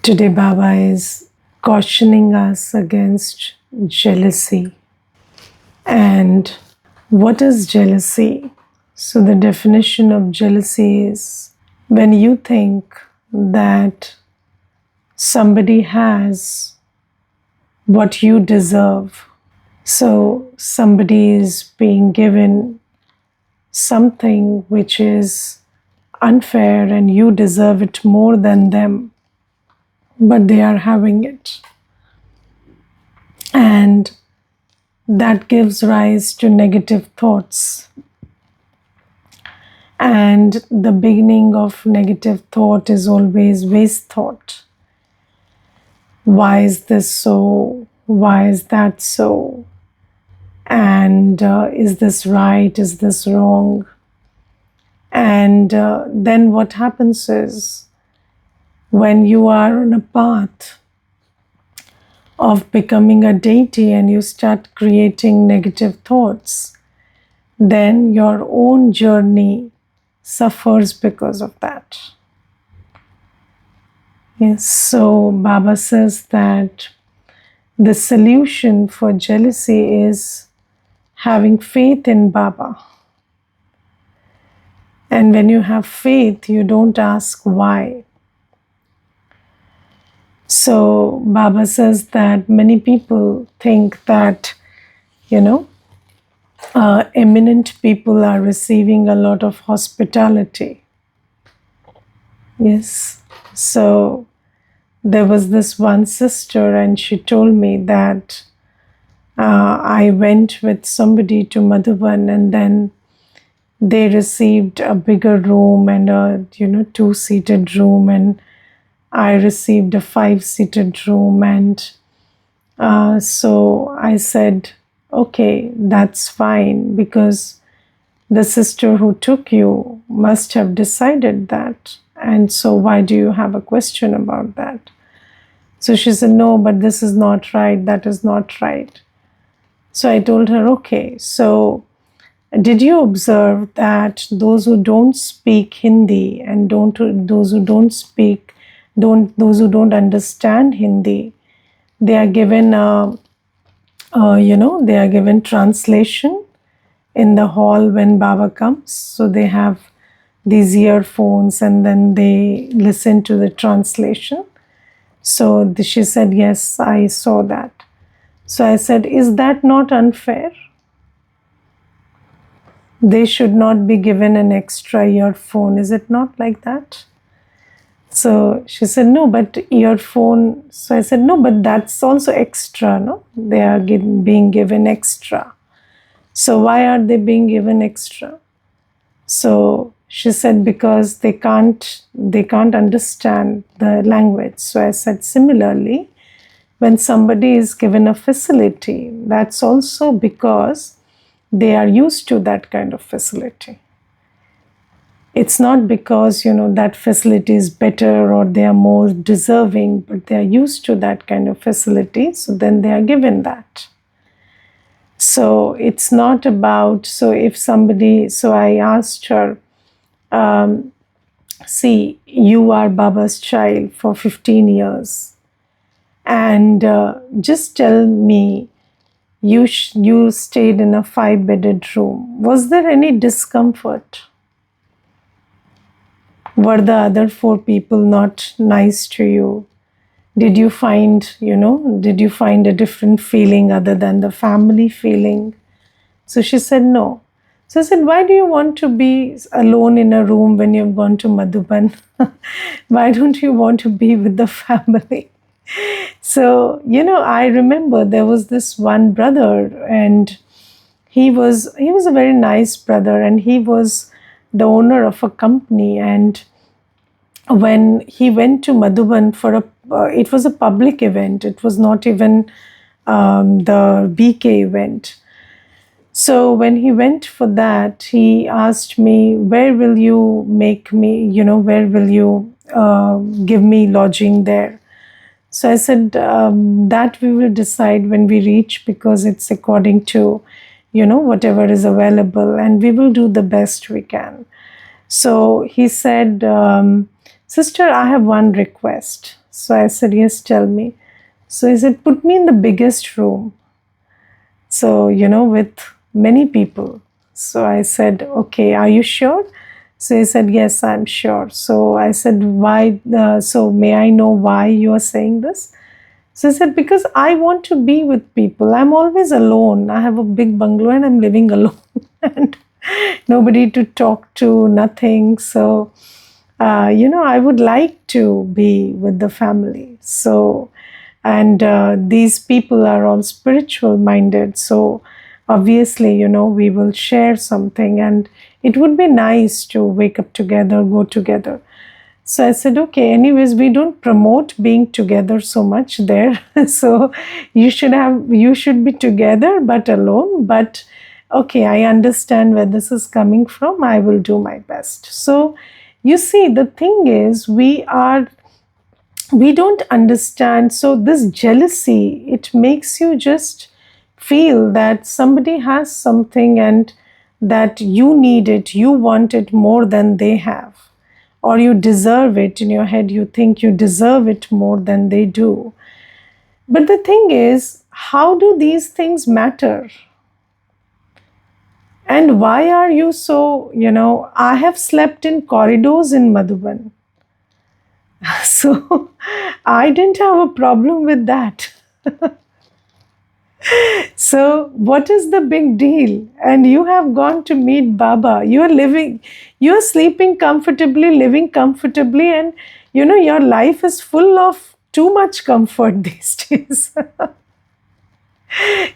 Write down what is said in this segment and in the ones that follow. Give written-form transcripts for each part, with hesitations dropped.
Today, Baba is cautioning us against jealousy. And what is jealousy? So, the definition of jealousy is when you think that somebody has what you deserve. So, somebody is being given something which is unfair and you deserve it more than them, but they are having it. And that gives rise to negative thoughts. And the beginning of negative thought is always waste thought. Why is this so? Why is that so? And is this right? Is this wrong? And then what happens is when you are on a path of becoming a deity and you start creating negative thoughts, then your own journey suffers because of that. Yes, so Baba says that the solution for jealousy is having faith in Baba. And when you have faith, you don't ask why. So Baba says that many people think that, eminent people are receiving a lot of hospitality. Yes. So there was this one sister, and she told me that I went with somebody to Madhuban, and then they received a bigger room and a two-seated room, and I received a five-seated room. And so I said, okay, that's fine, because the sister who took you must have decided that. And so why do you have a question about that? So she said, no, but this is not right. That is not right. So I told her, okay, so did you observe that those who don't speak Hindi and those who don't understand Hindi, they are given they are given translation in the hall when Baba comes. So they have these earphones and then they listen to the translation. So she said, yes, I saw that. So I said, is that not unfair? They should not be given an extra earphone. Is it not like that? So she said, no, but earphone. So I said, no, but that's also extra, no? They are being given extra. So why are they being given extra? So she said, because they can't understand the language. So I said, similarly, when somebody is given a facility, that's also because they are used to that kind of facility. It's not because, that facility is better or they are more deserving, but they are used to that kind of facility. So then they are given that. So it's not about, so I asked her, see, you are Baba's child for 15 years. And just tell me, you stayed in a 5-bedded room. Was there any discomfort? Were the other 4 people not nice to you? Did you find a different feeling other than the family feeling? So she said, no. So I said, why do you want to be alone in a room when you've gone to Madhuban? Why don't you want to be with the family? So, I remember there was this one brother, and he was a very nice brother, and he was the owner of a company. And when he went to Madhuban for it was a public event. It was not even the BK event. So when he went for that, he asked me, where will you make me, where will you give me lodging there? So I said, that we will decide when we reach, because it's according to, whatever is available, and we will do the best we can. So he said, sister, I have one request. So I said, yes, tell me. So he said, put me in the biggest room. So, with many people. So I said, okay, are you sure? So he said, yes, I'm sure. So I said, why? So may I know why you are saying this? So I said, because I want to be with people. I'm always alone. I have a big bungalow and I'm living alone and nobody to talk to, nothing. So, I would like to be with the family. So, and these people are all spiritual minded. So, obviously, we will share something and it would be nice to wake up together, go together. So I said, okay, anyways, we don't promote being together so much there. So you should be together but alone. But okay, I understand where this is coming from. I will do my best. So you see, the thing is, we don't understand. So this jealousy, it makes you just feel that somebody has something and that you need it, you want it more than they have, or you deserve it. In your head you think you deserve it more than they do. But the thing is, how do these things matter? And why are you so, I have slept in corridors in Madhuban. So I didn't have a problem with that. So, what is the big deal? And you have gone to meet Baba. You are sleeping comfortably, living comfortably, and your life is full of too much comfort these days.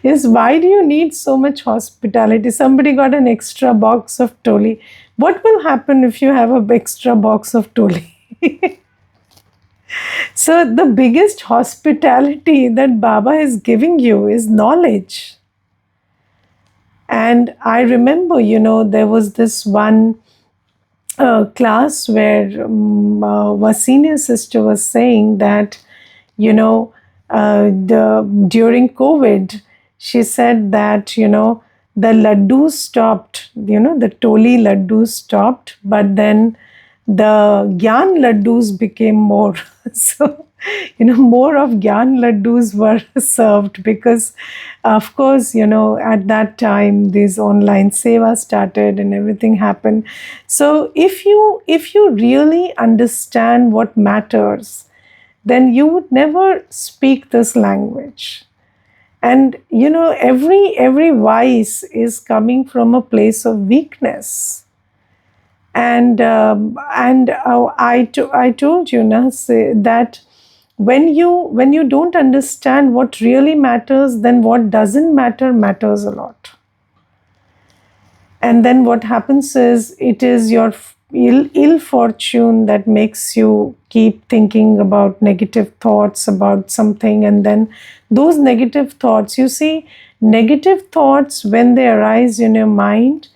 Yes, why do you need so much hospitality? Somebody got an extra box of toli. What will happen if you have an extra box of toli? So, the biggest hospitality that Baba is giving you is knowledge. And I remember, there was this one class where a senior sister was saying that, during COVID, she said that, the laddus stopped, the toli laddus stopped, but then the gyan laddus became more. So, more of gyan laddus were served because, of course, at that time, this online seva started and everything happened. So, if you really understand what matters, then you would never speak this language. And every vice is coming from a place of weakness. And I told you that when you don't understand what really matters, then what doesn't matter matters a lot. And then what happens is, it is your ill fortune that makes you keep thinking about negative thoughts about something. And then those negative thoughts, you see, negative thoughts, when they arise in your mind,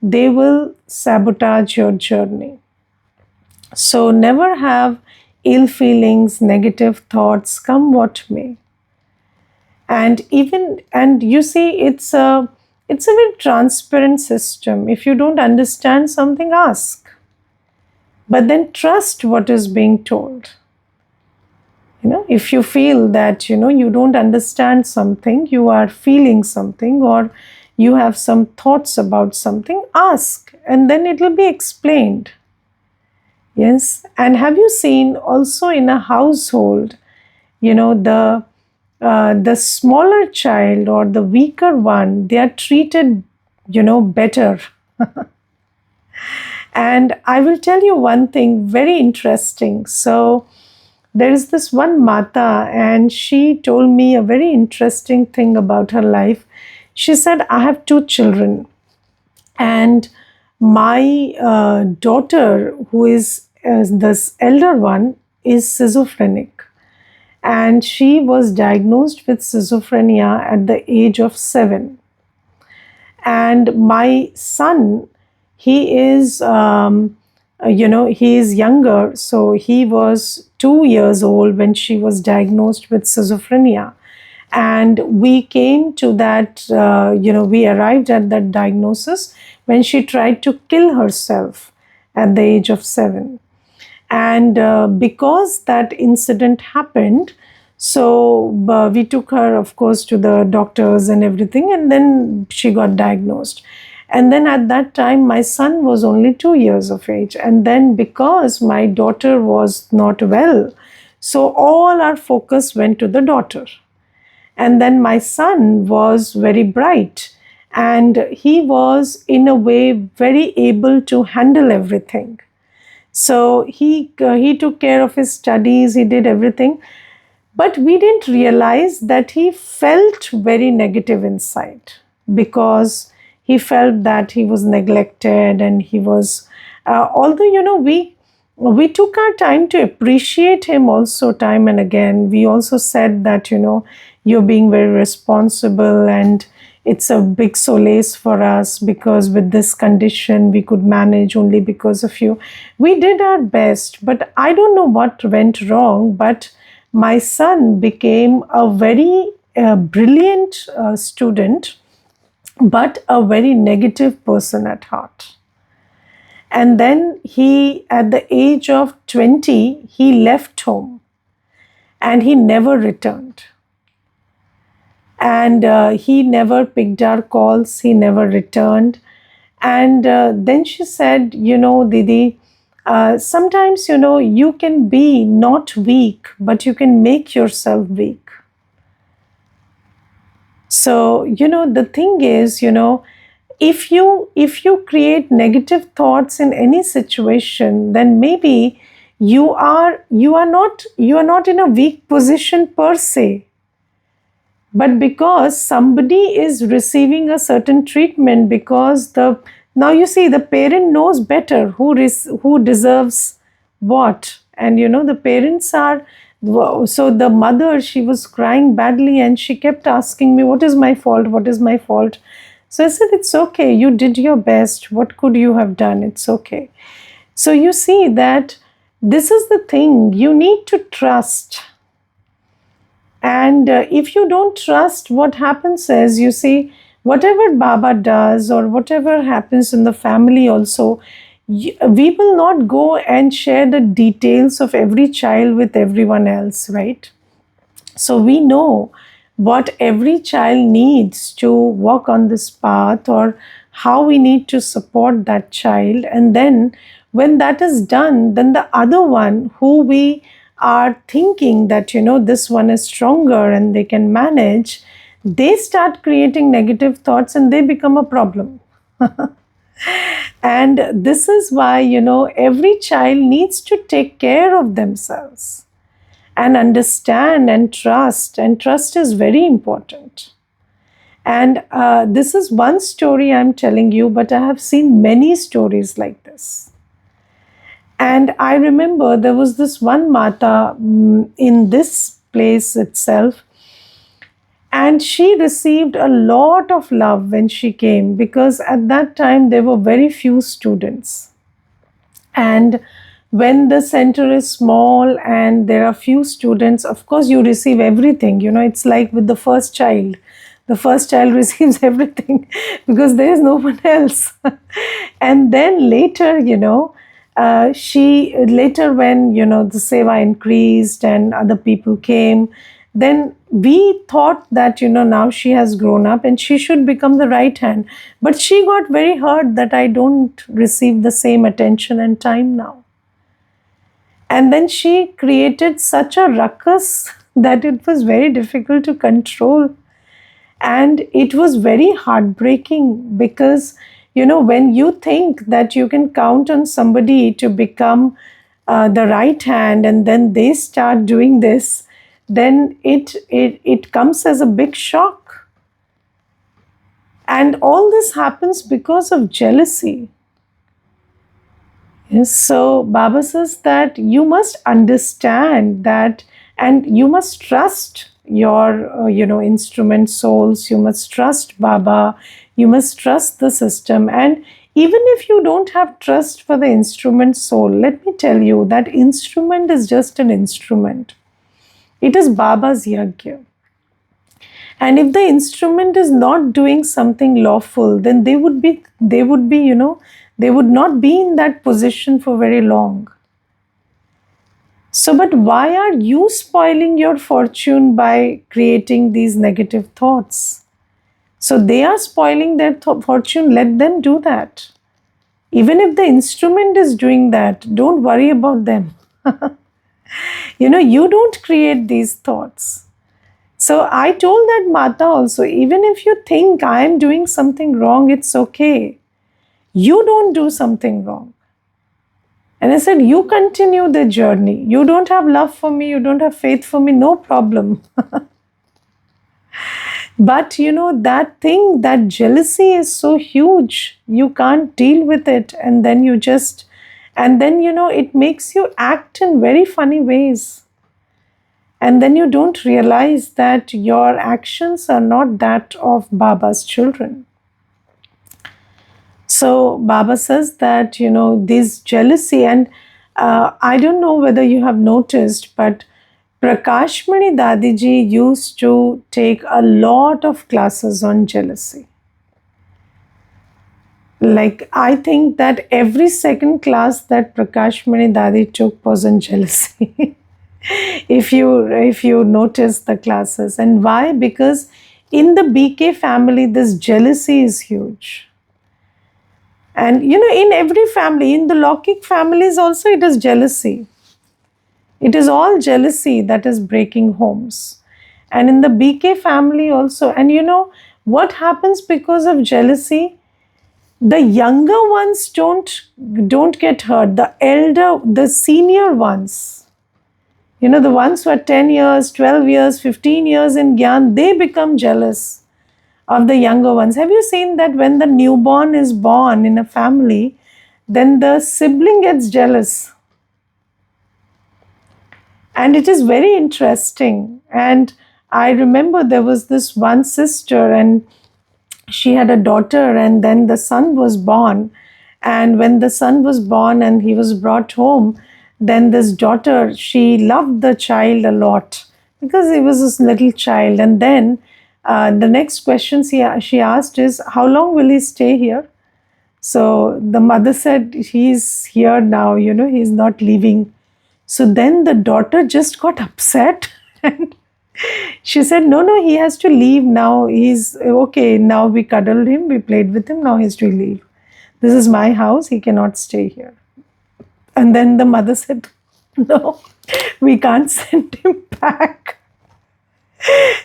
they will sabotage your journey. So never have ill feelings, negative thoughts, come what may. And you see, it's a very transparent system. If you don't understand something, ask, but then trust what is being told. If you feel that you don't understand something, you are feeling something, or you have some thoughts about something, ask, and then it will be explained. Yes. And have you seen also in a household, the smaller child or the weaker one, they are treated, better. And I will tell you one thing very interesting. So there is this one Mata, and she told me a very interesting thing about her life. She said, I have two children, and my daughter, who is this elder one, is schizophrenic. And she was diagnosed with schizophrenia at the age of 7. And my son, he is, he is younger. So he was 2 years old when she was diagnosed with schizophrenia. And we came to that, we arrived at that diagnosis when she tried to kill herself at the age of 7. And because that incident happened, so we took her, of course, to the doctors and everything, and then she got diagnosed. And then at that time, my son was only 2 years of age. And then because my daughter was not well, so all our focus went to the daughter. And then my son was very bright, and he was, in a way, very able to handle everything. So he took care of his studies, he did everything, but we didn't realize that he felt very negative inside, because he felt that he was neglected, and he was, although, we took our time to appreciate him also time and again. We also said that, you're being very responsible, and it's a big solace for us, because with this condition we could manage only because of you. We did our best, but I don't know what went wrong, but my son became a very brilliant student, but a very negative person at heart. And then he, at the age of 20, he left home and he never returned. And he never picked our calls, he never returned. And then she said, Didi, sometimes, you can be not weak, but you can make yourself weak. So, the thing is, if you create negative thoughts in any situation, then maybe you are not in a weak position per se, but because somebody is receiving a certain treatment, because now you see, the parent knows better who deserves what. And the parents are, so the mother, she was crying badly, and she kept asking me, what is my fault, what is my fault? So I said, it's okay, you did your best, what could you have done, it's okay. So you see that this is the thing, you need to trust. And if you don't trust, what happens is, you see, whatever Baba does or whatever happens in the family also, we will not go and share the details of every child with everyone else, right? So we know what every child needs to walk on this path, or how we need to support that child. And then when that is done, then the other one who we are thinking that, this one is stronger and they can manage, they start creating negative thoughts and they become a problem. And this is why, every child needs to take care of themselves and understand and trust. And trust is very important. And this is one story I'm telling you, but I have seen many stories like this. And I remember there was this one Mata in this place itself, and she received a lot of love when she came, because at that time there were very few students. And when the center is small and there are few students, of course you receive everything. It's like with the first child. The first child receives everything because there is no one else. And then later, later when, the seva increased and other people came, then we thought that, now she has grown up and she should become the right hand. But she got very hurt that I don't receive the same attention and time now. And then she created such a ruckus that it was very difficult to control. And it was very heartbreaking, because, when you think that you can count on somebody to become the right hand, and then they start doing this, then it comes as a big shock. And all this happens because of jealousy. Yes, so Baba says that you must understand that, and you must trust your instrument souls. You must trust Baba, you must trust the system. And even if you don't have trust for the instrument soul, let me tell you that instrument is just an instrument. It is Baba's yagya. And if the instrument is not doing something lawful, then they would not be in that position for very long. So, but why are you spoiling your fortune by creating these negative thoughts? So, they are spoiling their fortune, let them do that. Even if the instrument is doing that, don't worry about them. You don't create these thoughts. So, I told that Mata also, even if you think I am doing something wrong, it's okay. You don't do something wrong. And I said, you continue the journey. You don't have love for me, you don't have faith for me, no problem. But that thing, that jealousy is so huge. You can't deal with it. And then it makes you act in very funny ways. And then you don't realize that your actions are not that of Baba's children. So Baba says that, this jealousy, and I don't know whether you have noticed, but Prakashmani Dadiji used to take a lot of classes on jealousy. Like, I think that every second class that Prakashmani Dadi took was on jealousy. if you notice the classes. And why? Because in the BK family, this jealousy is huge. And in every family, in the Lokik families also, it is jealousy. It is all jealousy that is breaking homes. And in the BK family also. And what happens because of jealousy? The younger ones don't get hurt. The senior ones, the ones who are 10 years, 12 years, 15 years in Gyan, they become jealous of the younger ones. Have you seen that when the newborn is born in a family, then the sibling gets jealous? And it is very interesting. And I remember there was this one sister, and she had a daughter, and then the son was born. And when the son was born and he was brought home, then this daughter, she loved the child a lot because he was this little child. And then the next question she asked is, how long will he stay here? So the mother said, he's here now, he's not leaving. So then the daughter just got upset and she said, no, he has to leave now. He's okay. Now we cuddled him, we played with him, now he has to leave. This is my house, he cannot stay here. And then the mother said, no, we can't send him back.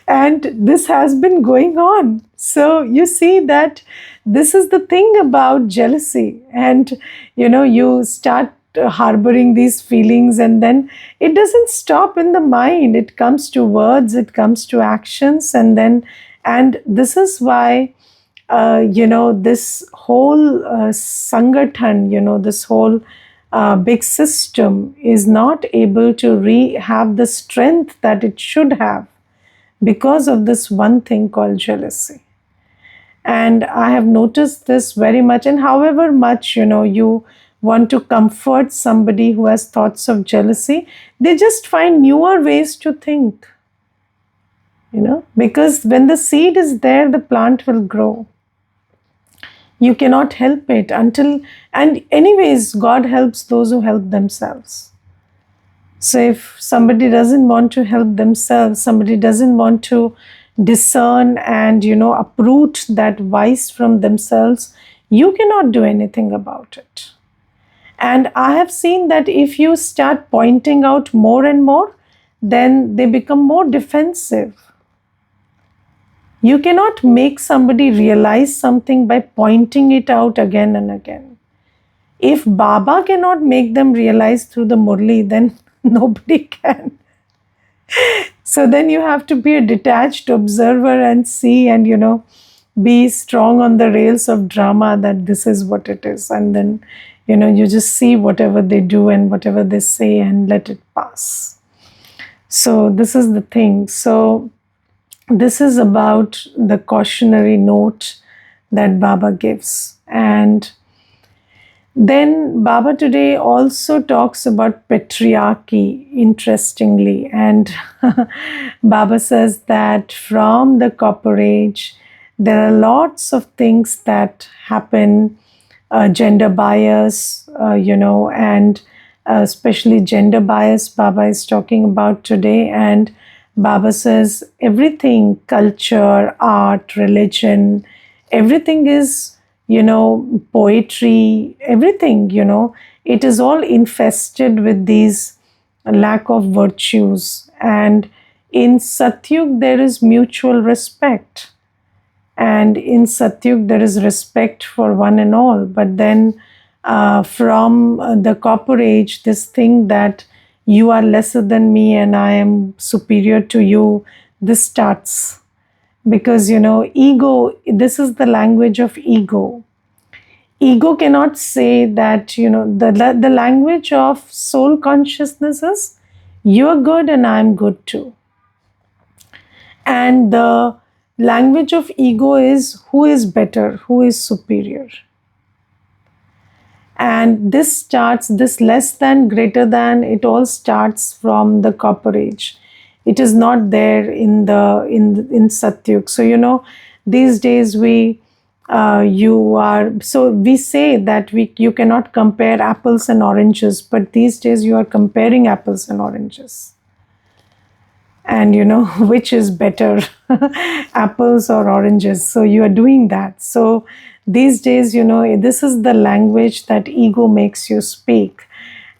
And this has been going on. So you see that this is the thing about jealousy. And you start harboring these feelings, and then it doesn't stop in the mind. It comes to words, it comes to actions, and this is why this whole sangathan, this whole big system is not able to have the strength that it should have, because of this one thing called jealousy. And I have noticed this very much. And however much, you want to comfort somebody who has thoughts of jealousy, they just find newer ways to think. Because when the seed is there, the plant will grow. You cannot help it and anyways, God helps those who help themselves. So if somebody doesn't want to help themselves, somebody doesn't want to discern and uproot that vice from themselves, you cannot do anything about it. And I have seen that if you start pointing out more and more, then they become more defensive. You cannot make somebody realize something by pointing it out again and again. If Baba cannot make them realize through the Murli, then nobody can. So then you have to be a detached observer and see, and be strong on the rails of drama that this is what it is. And then you just see whatever they do and whatever they say and let it pass. So this is the thing. So this is about the cautionary note that Baba gives. And then Baba today also talks about patriarchy, interestingly. And Baba says that from the Copper Age, there are lots of things that happen, gender bias, and especially gender bias, Baba is talking about today. And Baba says everything, culture, art, religion, everything is, poetry, everything, it is all infested with these lack of virtues. And in Satyug, there is mutual respect. And in Satyug, there is respect for one and all. But then from the Copper Age, this thing that you are lesser than me and I am superior to you, this starts. Because, ego, this is the language of ego. Ego cannot say that, the language of soul consciousness is you're good and I'm good too. And the language of ego is who is better, who is superior. And this starts, this less than, greater than, it all starts from the Copper Age. It is not there in Satyug. So these days we we say that you cannot compare apples and oranges, but these days you are comparing apples and oranges. And which is better, apples or oranges? So you are doing that. So these days, this is the language that ego makes you speak.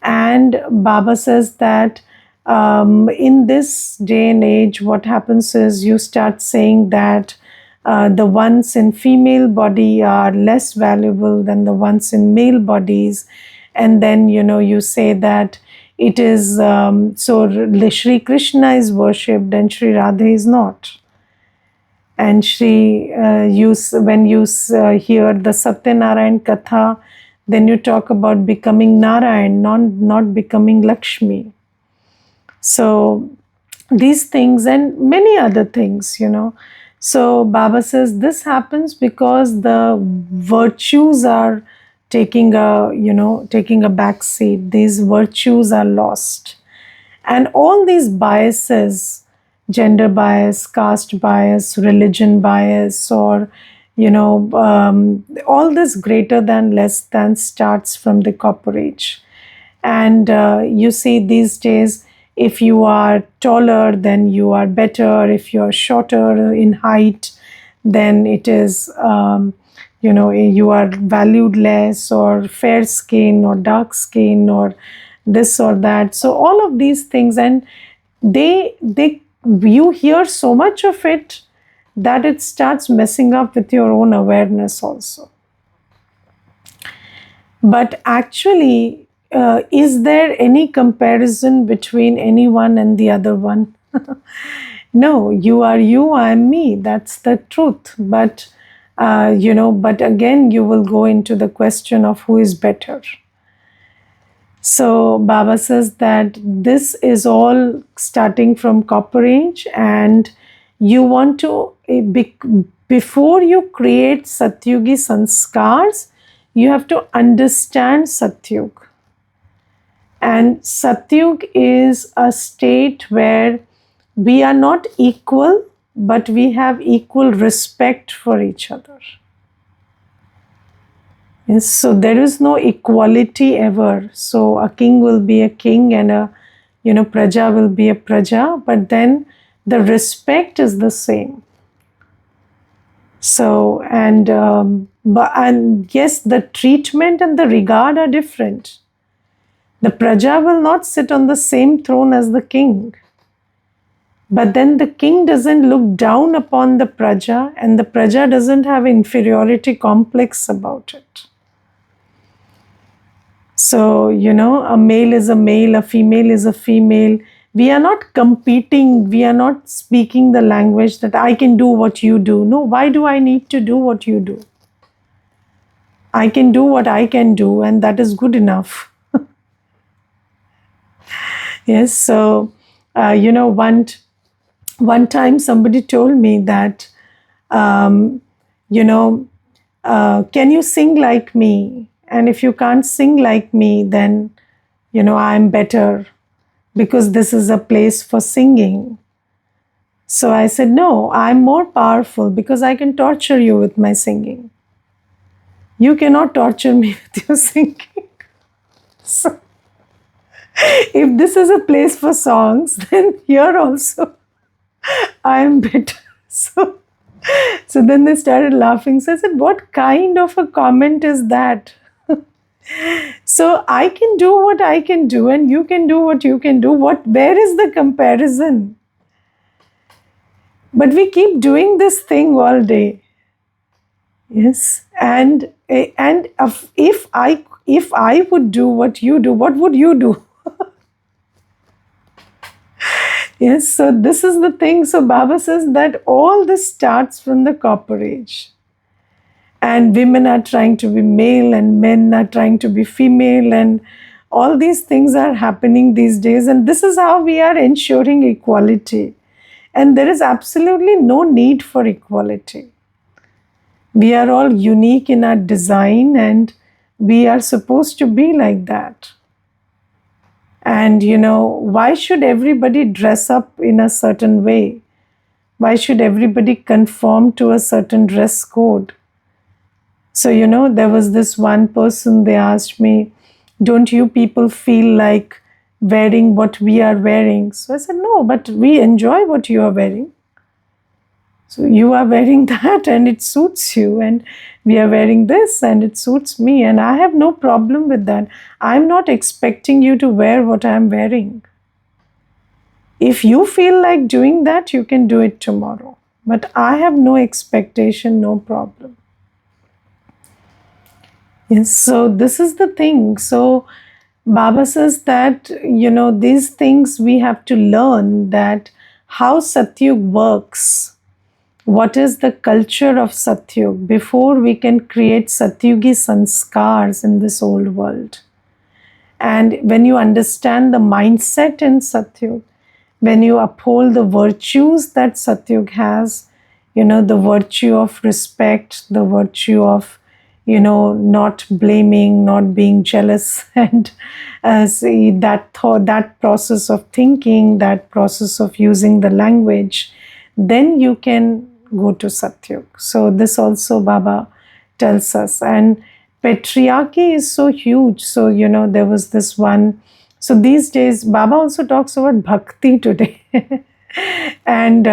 And Baba says that in this day and age, what happens is you start saying that the ones in female body are less valuable than the ones in male bodies. And then, you say that it is, so Shri Krishna is worshipped and Shri Radha is not. And when you hear the Satyanarayan Katha, then you talk about becoming Narayan, not becoming Lakshmi. So these things and many other things, So Baba says this happens because the virtues are taking a back seat. These virtues are lost. And all these biases, gender bias, caste bias, religion bias, or all this greater than, less than starts from the Copper Age. And you see these days, if you are taller, then you are better. If you are shorter in height, then it is you are valued less, or fair skin or dark skin or this or that. So all of these things, and you hear so much of it that it starts messing up with your own awareness also. But actually, is there any comparison between anyone and the other one? No, you are you, I am me. That's the truth. But but again, you will go into the question of who is better. So Baba says that this is all starting from Copper Age, and you want to, before you create Satyugi sanskars, you have to understand Satyug. And Satyug is a state where we are not equal, but we have equal respect for each other. Yes, so there is no equality ever. So a king will be a king and a praja will be a praja, but then the respect is the same. So and yes, the treatment and the regard are different. The praja will not sit on the same throne as the king. But then the king doesn't look down upon the praja, and the praja doesn't have inferiority complex about it. So, a male is a male, a female is a female. We are not competing. We are not speaking the language that I can do what you do. No, why do I need to do what you do? I can do what I can do, and that is good enough. Yes, so, one time somebody told me that, can you sing like me? And if you can't sing like me, then, I'm better, because this is a place for singing. So I said, no, I'm more powerful because I can torture you with my singing. You cannot torture me with your singing. So, If this is a place for songs, then here also I am better. So, so then they started laughing. So I said, what kind of a comment is that? So I can do what I can do, and you can do what you can do. Where is the comparison? But we keep doing this thing all day. Yes, and if I would do what you do, what would you do? Yes, so this is the thing. So Baba says that all this starts from the copper age. And women are trying to be male, and men are trying to be female, and all these things are happening these days. And this is how we are ensuring equality. And there is absolutely no need for equality. We are all unique in our design, and we are supposed to be like that. And why should everybody dress up in a certain way? Why should everybody conform to a certain dress code? So, there was this one person, they asked me, don't you people feel like wearing what we are wearing? So I said, no, but we enjoy what you are wearing. So you are wearing that and it suits you, and we are wearing this and it suits me, and I have no problem with that. I'm not expecting you to wear what I'm wearing. If you feel like doing that, you can do it tomorrow. But I have no expectation, no problem. Yes, so this is the thing. So Baba says that, these things we have to learn, that how Satyug works. What is the culture of Satyug before we can create Satyugi sanskars in this old world? And when you understand the mindset in Satyug, when you uphold the virtues that Satyug has, the virtue of respect, the virtue of, not blaming, not being jealous, and see that thought, that process of thinking, that process of using the language, then you can go to Satyug. So this also Baba tells us. And patriarchy is so huge. So, there was this one. So these days, Baba also talks about bhakti today. And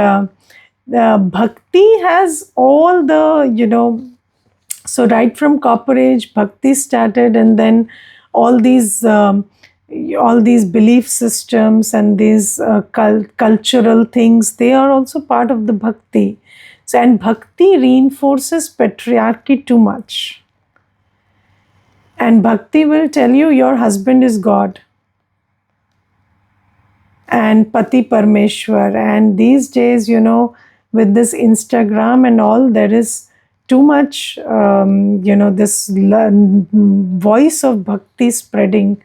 bhakti has all the, so right from copper age, bhakti started, and then all these belief systems and these cultural things, they are also part of the bhakti. So, and bhakti reinforces patriarchy too much. And bhakti will tell you your husband is God and Pati Parmeshwar. And these days, with this Instagram and all, there is too much, this voice of bhakti spreading.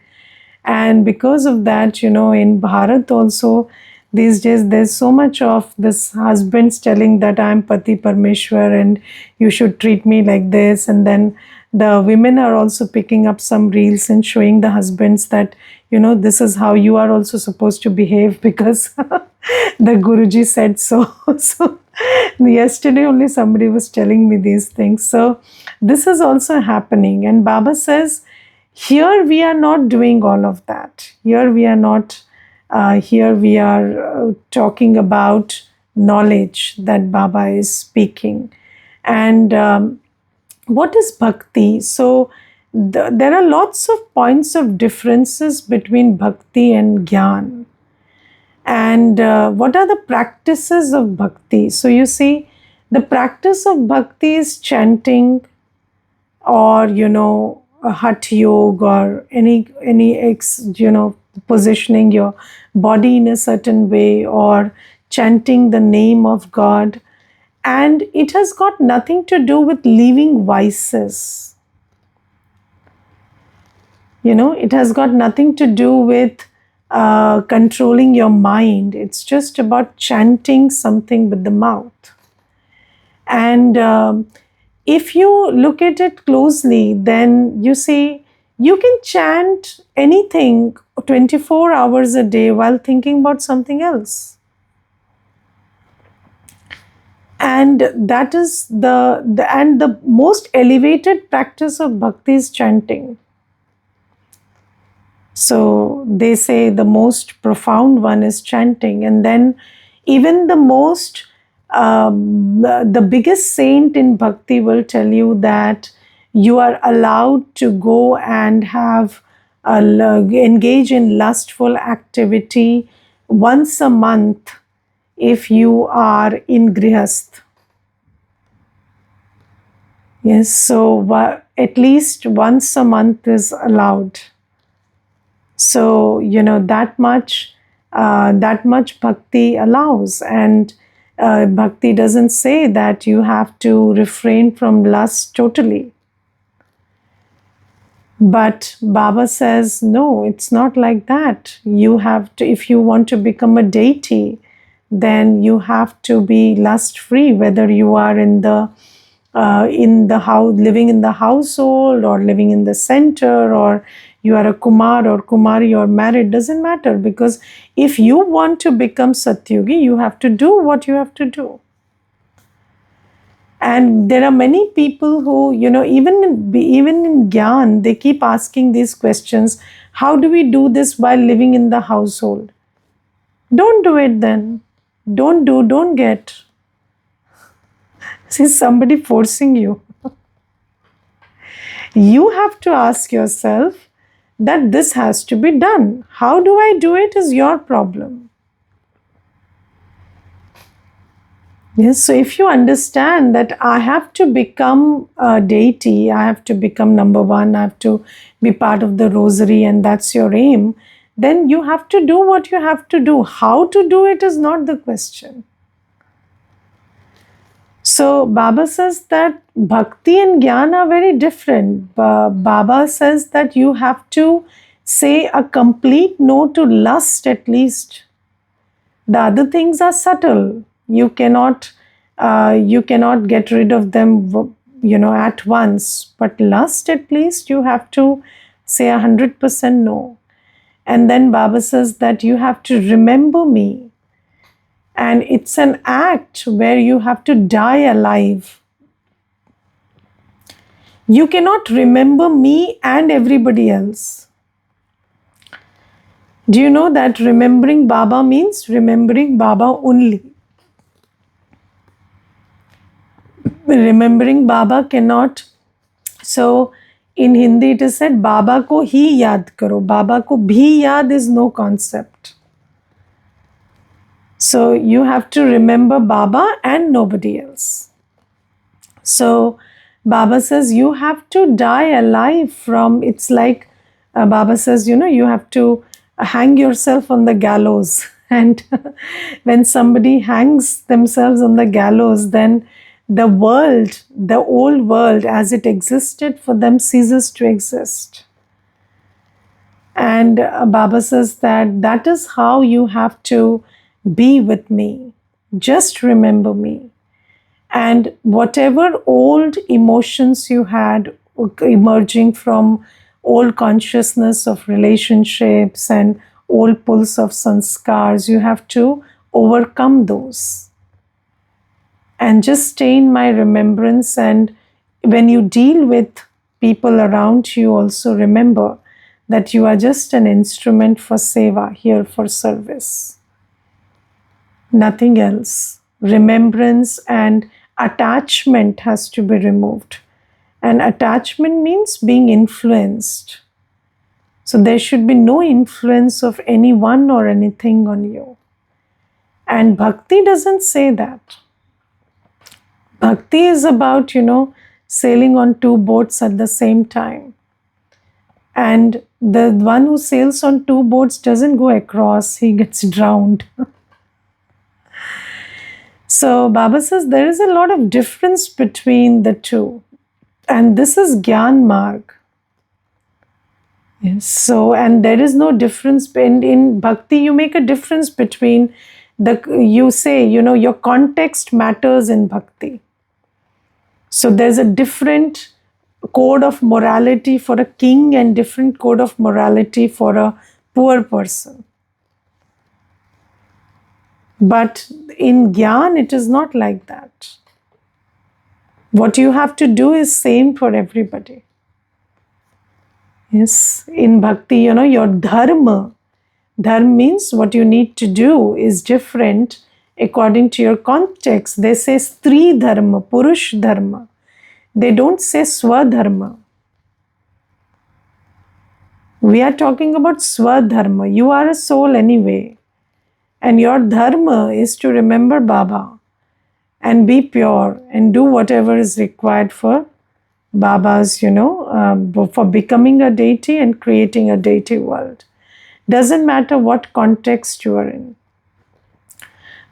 And because of that, in Bharat also, these days there's so much of this husbands telling that I'm Pati Parmeshwar and you should treat me like this. And then the women are also picking up some reels and showing the husbands that, this is how you are also supposed to behave, because the Guruji said so. So yesterday only somebody was telling me these things. So this is also happening. And Baba says, here we are not doing all of that. Here we are not, here we are talking about knowledge that Baba is speaking. And what is bhakti? So there are lots of points of differences between bhakti and jnana. And what are the practices of bhakti? So you see, the practice of bhakti is chanting, or a hatha yoga, or any positioning your body in a certain way, or chanting the name of God. And it has got nothing to do with leaving vices. It has got nothing to do with controlling your mind. It's just about chanting something with the mouth. And if you look at it closely, then you see you can chant anything 24 hours a day while thinking about something else. And that is the most elevated practice of bhakti is chanting. So they say the most profound one is chanting, and then even the most the biggest saint in bhakti will tell you that you are allowed to go and have engage in lustful activity once a month if you are in grihast. Yes, so at least once a month is allowed. So that much bhakti allows, and bhakti doesn't say that you have to refrain from lust totally. But Baba says, no, it's not like that. You have to, if you want to become a deity, then you have to be lust free, whether you are in the house, living in the household, or living in the center, or you are a kumar or kumari or married, doesn't matter, because if you want to become satyugi, you have to do what you have to do. And there are many people who, even in Gyan, they keep asking these questions. How do we do this while living in the household? Don't do it then. Don't get. See, somebody forcing you. You have to ask yourself that this has to be done. How do I do it is your problem. Yes, so if you understand that I have to become a deity, I have to become number one, I have to be part of the rosary, and that's your aim, then you have to do what you have to do. How to do it is not the question. So Baba says that bhakti and jnana are very different. Baba says that you have to say a complete no to lust at least. The other things are subtle. You cannot get rid of them, at once. But lust, at least, you have to say 100% no. And then Baba says that you have to remember me. And it's an act where you have to die alive. You cannot remember me and everybody else. Do you know that remembering Baba means remembering Baba only? Remembering Baba cannot. So in Hindi it is said, Baba ko hi yaad karo. Baba ko bhi yaad is no concept. So you have to remember Baba and nobody else. So Baba says you have to die alive from, it's like Baba says, you have to hang yourself on the gallows. And when somebody hangs themselves on the gallows, then the world, the old world as it existed for them ceases to exist. And Baba says that is how you have to be with me. Just remember me. And whatever old emotions you had emerging from old consciousness of relationships and old pulls of sanskars, you have to overcome those. And just stay in my remembrance. And when you deal with people around you, also remember that you are just an instrument for seva, here for service. Nothing else. Remembrance and attachment has to be removed. And attachment means being influenced. So there should be no influence of anyone or anything on you. And bhakti doesn't say that. Bhakti is about, sailing on two boats at the same time. And the one who sails on two boats doesn't go across, he gets drowned. So Baba says there is a lot of difference between the two. And this is Gyan Marg. Yes. So, and there is no difference in bhakti. You make a difference between you say, your context matters in bhakti. So there's a different code of morality for a king and different code of morality for a poor person. But in Gyan, it is not like that. What you have to do is same for everybody. Yes, in bhakti, your dharma. Dharma means what you need to do is different according to your context. They say stri dharma, purush dharma. They don't say swadharma. We are talking about swadharma. You are a soul anyway. And your dharma is to remember Baba and be pure and do whatever is required for Baba's, for becoming a deity and creating a deity world. Doesn't matter what context you are in.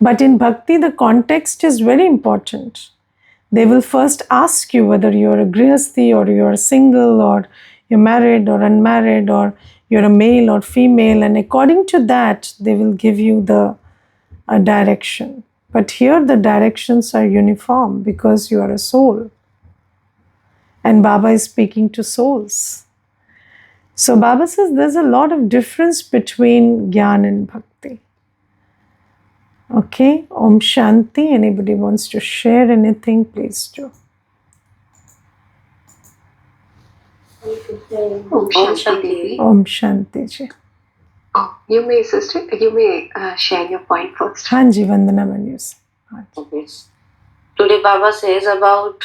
But in bhakti, the context is very important. They will first ask you whether you're a grihasthi or you're single or you're married or unmarried or you're a male or female, and according to that, they will give you the direction. But here, the directions are uniform because you are a soul. And Baba is speaking to souls. So Baba says there's a lot of difference between Gyan and Bhakti. Okay, Om Shanti. Anybody wants to share anything, please do. Om Shanti. Om Shanti ji. Oh, you may, sister, you may share your point first. Hanji, Vandana Manus. Okay. Today Baba says about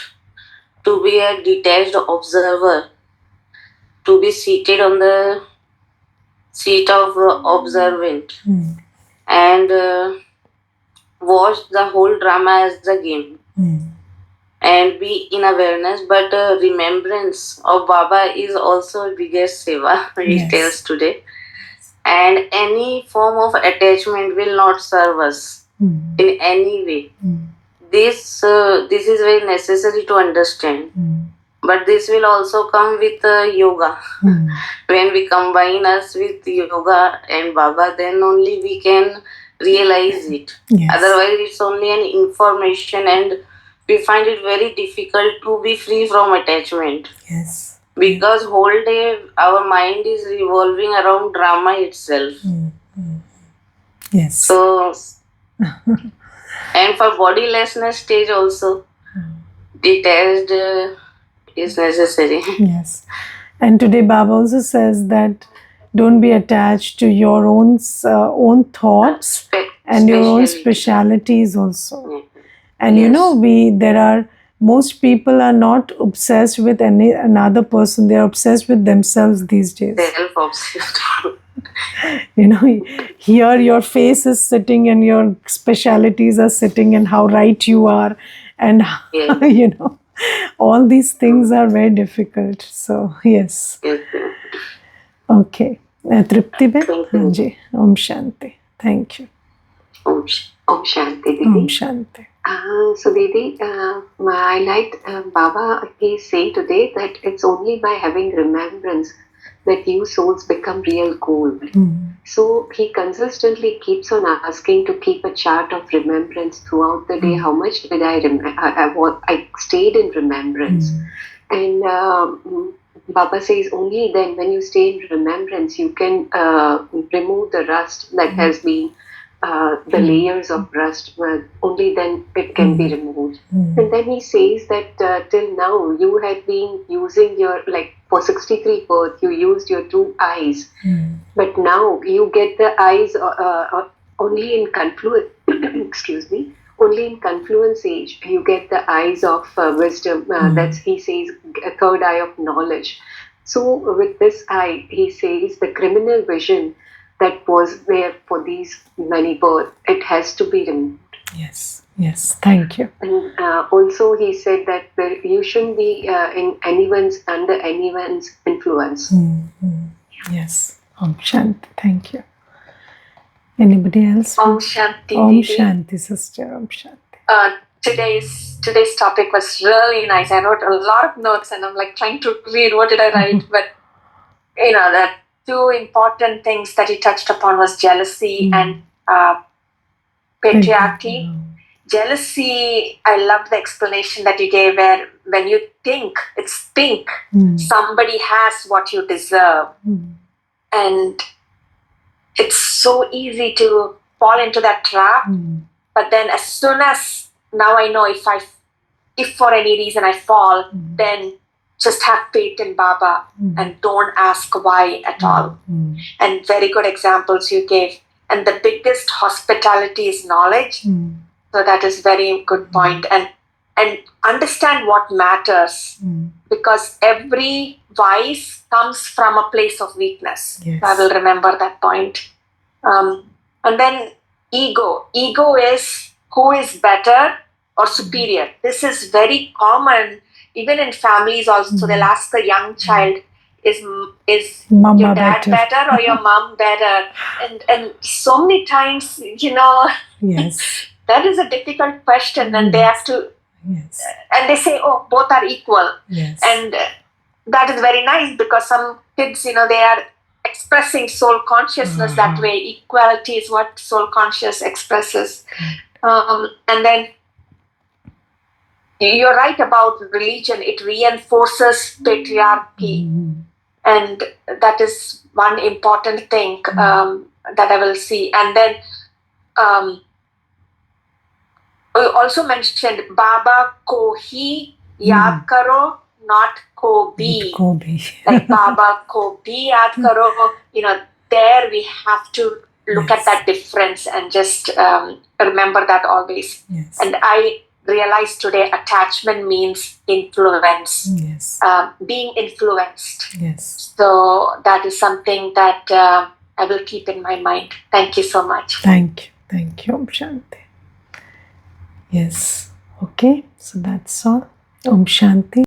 to be a detached observer, to be seated on the seat of observant and watch the whole drama as a game and be in awareness, but remembrance of Baba is also biggest seva, he tells today. And any form of attachment will not serve us in any way. This is very necessary to understand. But this will also come with yoga. When we combine us with yoga and Baba, then only we can realize it. Otherwise, it's only an information, and we find it very difficult to be free from attachment. Because whole day our mind is revolving around drama itself. So, and for bodilessness stage also, detached is necessary. Yes. And today Baba also says that don't be attached to your own thoughts and your own specialities also. And most people are not obsessed with another person. They are obsessed with themselves these days. Self-obsessed. Here your face is sitting and your specialities are sitting and how right you are. And, all these things are very difficult. So, yes. Okay. Tripti Ben? Hanji. Om Shanti. Thank you. Om Shanti, Didi. Om Shanti. So, Didi, I liked Baba, he saying today that it's only by having remembrance that you souls become real gold. So he consistently keeps on asking to keep a chart of remembrance throughout the day. How much did I I stayed in remembrance. And Baba says only then when you stay in remembrance, you can remove the rust that has been the layers of rust, only then it can be removed. And then he says that till now you had been using your, for 63 birth, you used your 2 eyes. But now you get the eyes only in confluence, excuse me, only in confluence age, you get the eyes of wisdom. That's, he says, a third eye of knowledge. So with this eye, he says the criminal vision that was there for these many births, it has to be removed. Yes, thank you. And also he said that you shouldn't be under anyone's influence. Yes. Om Shanti. Thank you. Anybody else? Om Shanti. Om Shanti, sister. Om Shanti. Today's topic was really nice. I wrote a lot of notes and I'm trying to read what did I write, but the 2 important things that he touched upon was jealousy and patriarchy. Jealousy, I loved the explanation that you gave where when you think it's pink, somebody has what you deserve. And it's so easy to fall into that trap. But then as soon as now I know if for any reason I fall, then just have faith in Baba and don't ask why at all. And very good examples you gave. And the biggest hospitality is knowledge. So that is very good point. And understand what matters, because every vice comes from a place of weakness. Yes. I will remember that point. And then ego. Ego is who is better or superior. This is very common even in families also. They'll ask a young child, is Mama your dad better or your mom better? And so many times, Yes. that is a difficult question, and they have to, and they say, oh, both are equal. Yes. And that is very nice, because some kids, they are expressing soul consciousness that way. Equality is what soul conscious expresses. And then you're right about religion. It reinforces patriarchy. And that is one important thing that I will see. And then you also mentioned Baba ko hi yaad karo, not ko bhi. Like Baba ko bhi yaad karo. There we have to look at that difference and just remember that always. Yes. And I realized today attachment means influence. Yes. Being influenced. Yes. So that is something that I will keep in my mind. Thank you so much. Thank you, Om Shanti. Yes. Okay, so that's all. Om Shanti.